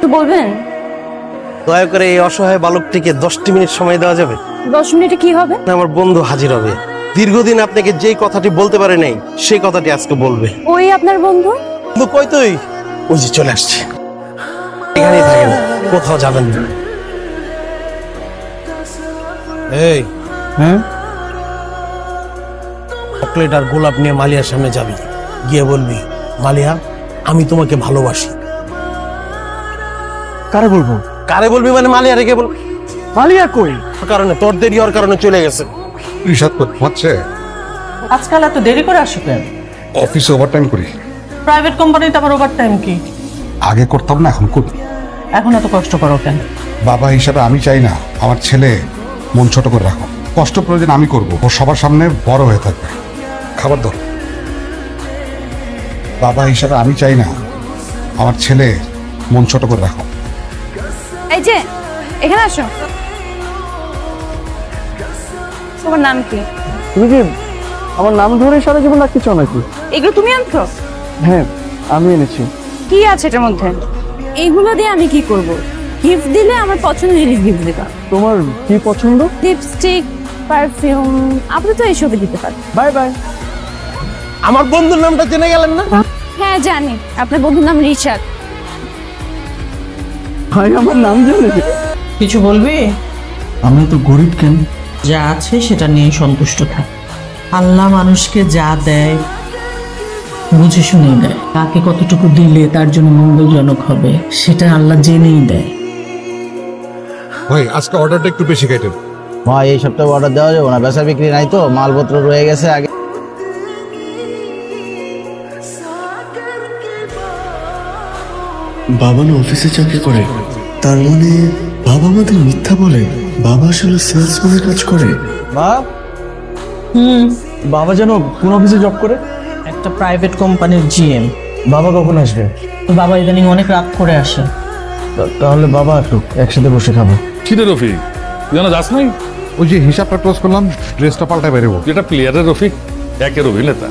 একটু বলবেন? দয়া করে এই অসহায় বালকটিকে 10টি মিনিট সময় দেওয়া যাবে? 10 মিনিটে কি হবে? আমার বন্ধু হাজির হবে। দীর্ঘদিন আপনাকে যেই কথাটি বলতে পারে নাই সেই কথাটি আজকে বলবে। ওই আপনার বন্ধু? কিন্তু কই তুই? ওই যে চলে আসছে। এখানেই থাকেন, কোথাও যাবেন না। এই হ্যাঁ, চকলেট আর গোলাপ নিয়ে মালিয়ার সামনে যাবি, গিয়ে বলবি, মালিয়া আমি তোমাকে ভালোবাসি। কারে বলবো? কারে বলবি মানে মালিয়া রেখে বল। মালিয়া কই? কারণে তোর দেরি হওয়ার কারণে চলে গেছে। রিশাদ হচ্ছে আজকাল এত দেরি করে আসো কেন? অফিসে ওভারটাইম করি। প্রাইভেট কোম্পানিতে আবার ওভারটাইম কি? আগে করতাম না, এখন করি। এখন এত কষ্ট করো কেন? বাবা হিসাবে আমি চাই না আমার ছেলে মন ছোট করে রাখো। কষ্ট প্রয়োজন আমি করব, ও সবার সামনে বড় হয়ে থাকবে। খাবার দাও। বাবা হিসাবে আমি চাই না আমার ছেলে মন ছোট করে রাখো। এই যে এখানে আসো। তোমার নাম কি? তুমি কি আমার নাম ধরে সারা জীবন রাখতে চাও নাকি? এগুলো তুমি আনছো? হ্যাঁ, আমি এনেছি। কি আছে এটার মধ্যে? এইগুলো দিয়ে আমি কি করব? গিফট দিলে আমার পছন্দের জিনিস গিফট দিবা। তোমার কি পছন্দ? লিপস্টিক, পারফিউম, আপনি তো এইসবই দিতে পারেন। Bye bye. আমার বন্ধুর নামটা জেনে গেলেন না? হ্যাঁ জানি, আপনার বন্ধুর নাম রিশাদ। ভাই আমার নাম জানে? কিছু বলবি? আমরা তো গরিব কেন? যা আছে সেটা নিয়ে সন্তুষ্ট থাক। আল্লাহ মানুষকে যা দেয় বুঝে শুনেই দেয়। কাকে কতটুকু দিলে তার জন্য মঙ্গলজনক হবে সেটা আল্লাহ জেনেই দেয়। ভাই আজকে অর্ডারটা একটু বেশি কেটেন। ভাই এই সপ্তাহে অর্ডার দেওয়া যাবে না, বেচা বিক্রি নাই তো, মালপত্র রয়ে গেছে আগে। বাবা না অফিসে চাকরি করে, তার মানে বাবা আমাদের মিথ্যা বলে? বাবা আসলে সেলসম্যানের কাজ করে? মা, বাবা যেন কোন অফিসে জব করে? একটা প্রাইভেট কোম্পানির জিএম। বাবা কখন আসবে? বাবা ইদানিং অনেক রাত করে আসে। তাহলে বাবা আসুক, একসাথে বসে খাবো। কিরে রফিক, তুই জানা যাস নাই? ওই যে হিসাবটা ক্লোজ করলাম, ড্রেসটা পাল্টায় বেরোবো। যেটা প্লেয়ারের রফিক, একের অভিনেতা।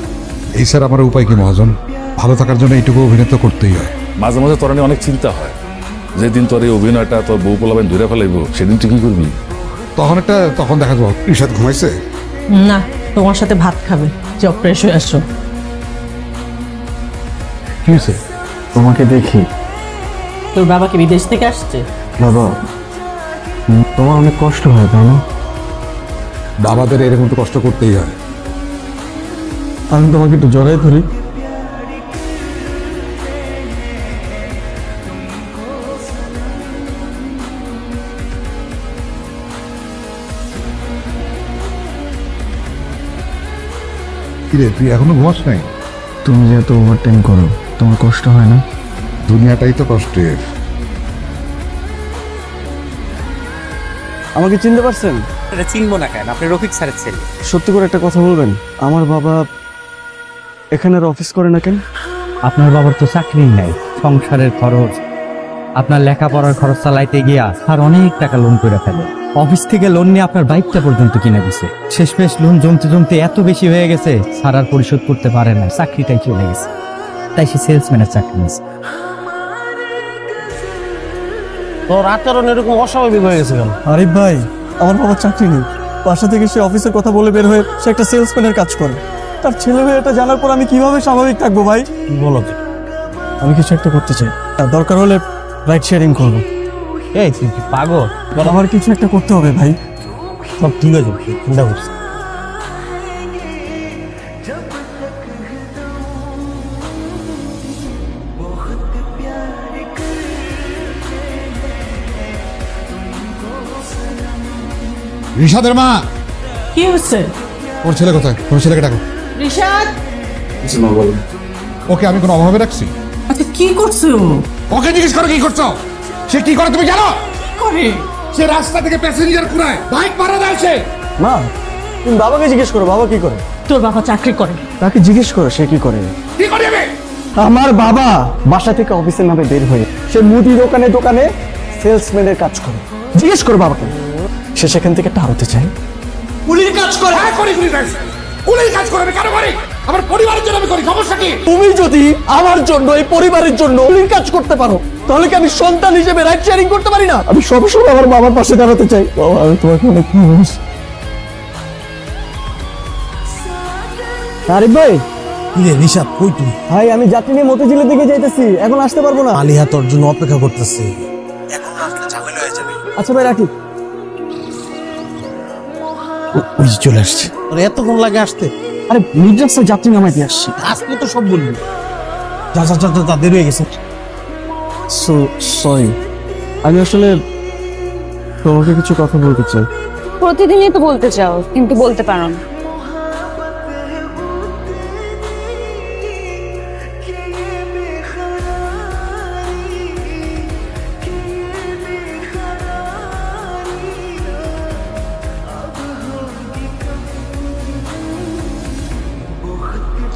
এই স্যার আমার উপায় কি মহাজন? ভালো থাকার জন্য এইটুকু অভিনেতা করতেই হয়। মাঝে মাঝে তোর নিয়ে অনেক চিন্তা হয়, যেদিন তোর এই অভিনয়টা তোর বউ পোলাবেন ধরে ফেলাইব, সেদিন তুই কি করবি? তখন দেখা যাবো। রিশাদ ঘুমাইছে? না, তোমার সাথে ভাত খাবে। যাও ফ্রেশ হয়ে আসো। কি হয়েছে? তোমাকে দেখি। তোর বাবা কি বিদেশ থেকে আসছে? বাবা, তোমার অনেক কষ্ট হয় তাই না? বাবাদের এরকম তো কষ্ট করতেই হয়। আমি তোমাকে একটু জড়াই ধরি। কিরে তুই এখনো ঘুমাস নাই? তুমি যেহেতু ওভারটাইম করো, তোমার কষ্ট হয় না? দুনিয়াটাই তো কষ্টের। আমাকে চিনতে পারছেন? এটা চিনবো না কেন? আপনি রফিক স্যারের ছেলে। সত্যি করে একটা কথা বলবেন, আমার বাবা এখানে আর অফিস করে না কেন? আপনার বাবার তো চাকরি নাই, সংসারের খরচ, আপনার লেখাপড়ার খরচ চালাইতে গিয়া আর অনেক টাকা লোন করে ফেলে। অফিস থেকে লোন নিয়ে আপনার বাইকটা পর্যন্ত কিনে দিছে। শেষমেশ লোন জমতে জমতে এত বেশি হয়ে গেছে, স্যার আর পরিশোধ করতে পারে না, চাকরিটাই চলে গেছে। তাই সে সেলসম্যানের চাকরি নিয়েছে। তোর আচরণ এরকম অস্বাভাবিক হয়ে গেছে কেন? আরিফ ভাই, আমার বাবার চাকরি নেই। বাসা থেকে সে অফিসের কথা বলে বের হয়ে সে একটা সেলসম্যানের কাজ করে। তার ছেলে মেয়ে এটা জানার পর আমি কিভাবে স্বাভাবিক থাকবো ভাই? বলো, আমি কিছু একটা করতে চাই, দরকার হলে রাইড শেয়ারিং করবো। এই তুই কি পাগল? আমার কিছু একটা করতে হবে ভাই। সব ঠিক আছে, চিন্তা করছি। রিশাদের মা! কি হচ্ছে? ওর ছেলে কোথায়? ওর ছেলেকে ডাকো। রিশাদ! ওকে আমি কোনো অভাবে রাখছি? আচ্ছা কি করছো? ওকে জিজ্ঞেস করো কি করছো। সে কি করে তুমি জানো? করে সে রাস্তা থেকে প্যাসেঞ্জার কুড়ায়, বাইক ভাড়া দেয় সে। মা, তুমি বাবাকে জিজ্ঞেস করো, বাবা কি করে? তোর বাবা চাকরি করে। তাকে জিজ্ঞেস করো সে কি করে। কি করে যাবে? আমার বাবা বাসা থেকে অফিসের নামে বের হয়ে সে মুদি দোকানে দোকানে সেলসম্যানের কাজ করে। জিজ্ঞেস করো বাবাকে। সে সেখান থেকে টাকা হতে চায়। কুলির কাজ করে। হ্যাঁ, কুলির কাজ। কুলির কাজ করবে কেন করে? আমার পরিবারের জন্য আমি করি, সমস্যা কি? তুমি যদি আমার জন্য এই পরিবারের জন্য এই কাজ করতে পারো তাহলে কি আমি সন্তান হিসেবে রাইট শেয়ারিং করতে পারি না? আমি সবসময় আমার বাবার পাশে দাঁড়াতে চাই। বাবা, আমি তোমাকে অনেক ভালোবাসি। আরিফ ভাই, কি রে রিশাদ, কই তুই? ভাই আমি যাত্রী নিয়ে মতিঝিলের দিকে যাইতেছি, এখন আসতে পারবো না। মালিহা তোর জন্য অপেক্ষা করতেছে, এখন আসলে ঝামেলা হয়ে যাবে। আচ্ছা ভাই, রাখি। ওই যে চলে আসছে। তোর এতক্ষণ লাগে আসতে? আরে মির্জাফর যাত্রী নামাইতে আসছি। আজকে তো সব বলবি। যা যা যা যা, দেরি হয়ে গেছে। সরি, আমি আসলে তোমাকে কিছু কথা বলতে চাই। প্রতিদিনই তো বলতে চাও, কিন্তু বলতে পারো না।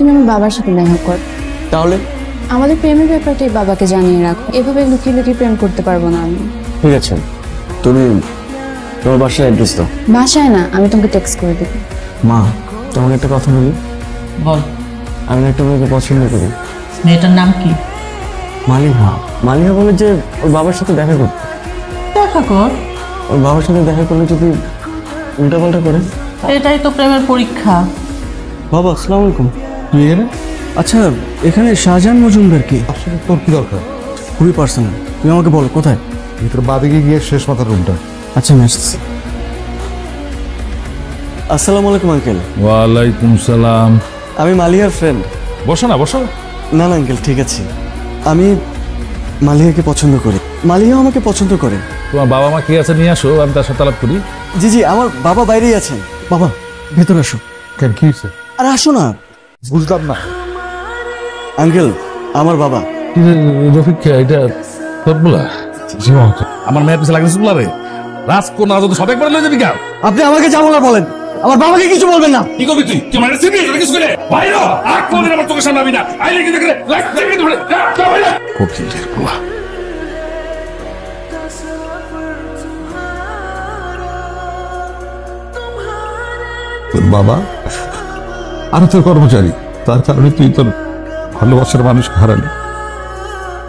তুমি আমার বাবার সাথে দেখা কর, তাহলে আমাদের প্রেমের ব্যাপারটাই বাবাকে জানিয়ে রাখো। এভাবে লুকিয়ে লুকিয়ে প্রেম করতে পারবো না আমি। ঠিক আছে, তুমি তোমার বাসায় অ্যাড্রেস দাও। বাসায় না, আমি তোমাকে টেক্সট করে দেবো। মা, তোমাকে একটা কথা বলি। বল, আমি একটা মেয়েকে পছন্দ করি। মেয়েটার নাম কি? মালিহা। মালিহা বলে যে ওর বাবার সাথে দেখা করতে। দেখা কর। ওর বাবার সাথে দেখা করলে যদি উল্টাপাল্টা করে? এটাই তো প্রেমের পরীক্ষা। বাবা, আসসালামু আলাইকুম। তুই এখানে? আচ্ছা, এখানে শাহজাহান মজুমদার কি? আসলে তোর কি দরকার? খুবই পার্সোনাল, তুমি আমাকে বলো কোথায়। ভিতরে বাদিকে গিয়ে শেষ মাথার রুমটা। আচ্ছা, আমি আসছি। আসসালামু আলাইকুম আঙ্কেল। ওয়ালাইকুম সালাম। আমি মালিহার ফ্রেন্ড। বসো না, বসো। না না আঙ্কেল, ঠিক আছে। আমি মালিহাকে পছন্দ করি, মালিহা আমাকে পছন্দ করে। তোমার বাবা মা কি আছে নিয়ে আসো, আমি তার সাথে আলাপ করি। জি জি, আমার বাবা বাইরেই আছেন। বাবা, ভেতরে আসো। কেন, কি হয়েছে? আরে আসো না। বুঝলাম না। আঙ্কেল, আমার বাবা। রফিক, এটা তোর বলা? আমার মেয়ের পিছনে লাগছে বলা রে। রাজকন্যা যদি সব একবার লয়ে যাবি কেন? আপনি আমাকে যাবো না বলেন, আমার বাবাকে কিছু বলবেন না। কি করবি তুই? তুই মানে সিবি এটা কিছু করে বাইরে আর কোনদিন আমার তোকে সামনে আবি না। আইলে কি দেখলে লাগবে ধরে যা বাইরে। খুব চিন্তা বলা। তোর বাবা আর তোর কর্মচারী, তার কারণে তুই তোর ভালোবাসার মানুষকে হারালি।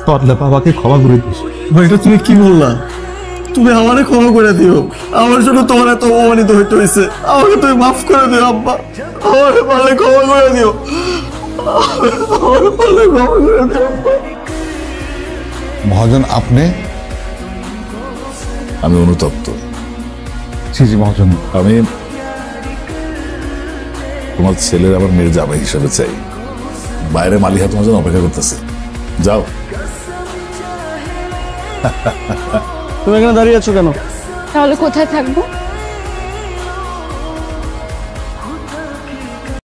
পারলে বাবাকে ক্ষমা করে দিস। ভাই, এটা তুমি কি বললা? তুমি আমারে ক্ষমা করে দিও, আমার জন্য তোমার এত অপমানিত হইতে হয়েছে। আমাকে তুমি মাফ করে দিও আব্বা, আমাকে পারলে ক্ষমা করে দিও, আমাকে পারলে ক্ষমা করে দিও আব্বা। মহাজন, আপনি? আমি অনুতপ্ত। জি জি মহাজন। আমি তোমার ছেলের আবার মেয়ের জামাই হিসেবে চাই। বাইরে মালিহা তোমার জন্য অপেক্ষা করতেছে, যাও। তুমি এখানে দাঁড়িয়ে আছো কেন? তাহলে কোথায় থাকবো?